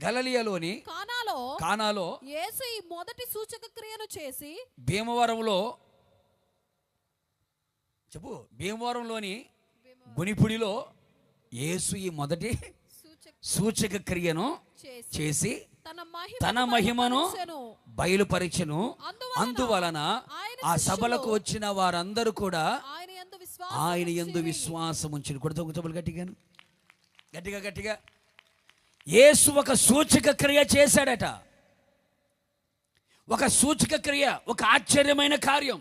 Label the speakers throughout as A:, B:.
A: గలిలయలోని కానాలో
B: యేసు ఈ మొదటి సూచక క్రియను చేసి
A: భీమవరంలోని గునిపుడిలో యేసు ఈ మొదటి సూచక క్రియను చేసి తన మహిమను బయలుపరిచెను. అందువలన ఆ సభలకు వచ్చిన వారందరూ కూడా ఆయన యందు విశ్వాసం ఉంచి గట్టిగా యేసు ఒక సూచక క్రియ చేశాడట. ఒక సూచక క్రియ, ఒక ఆశ్చర్యమైన కార్యం,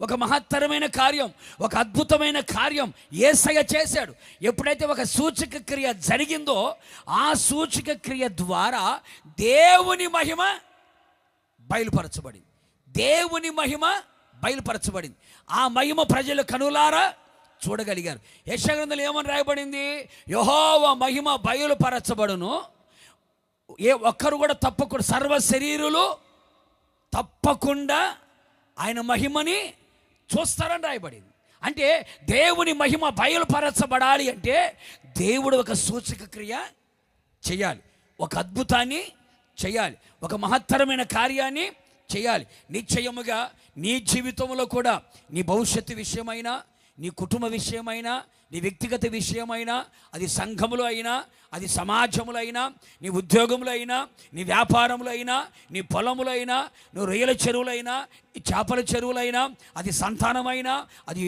A: ఒక మహత్తరమైన కార్యం, ఒక అద్భుతమైన కార్యం యేసయ్య చేశాడు. ఎప్పుడైతే ఒక సూచక క్రియ జరిగిందో ఆ సూచక క్రియ ద్వారా దేవుని మహిమ బయలుపరచబడింది. ఆ మహిమ ప్రజలు కనులారా చూడగలిగారు. యెషయా గ్రంథంలో ఏమని రాయబడింది? యెహోవా మహిమ బయలుపరచబడును, ఏ ఒక్కరు కూడా తప్పకుండా, సర్వ శరీరులు తప్పకుండా ఆయన మహిమని చూస్తారని రాయబడింది. అంటే దేవుని మహిమ బయలుపరచబడాలి అంటే దేవుడు ఒక సూచక క్రియ చేయాలి, ఒక అద్భుతాన్ని చేయాలి, ఒక మహత్తరమైన కార్యాన్ని చేయాలి. నిశ్చయముగా నీ జీవితంలో కూడా, నీ భవిష్యత్తు విషయమైనా, నీ కుటుంబ విషయమైనా, నీ వ్యక్తిగత విషయమైనా, అది సంఘములో అయినా, అది సమాజంలో అయినా, నీ ఉద్యోగంలో అయినా, నీ వ్యాపారంలో అయినా, నీ పొలములో అయినా, నువ్వు రొయ్యల చెరువులైనా, నీ చేపల చెరువులైనా, అది సంతానమైనా, అది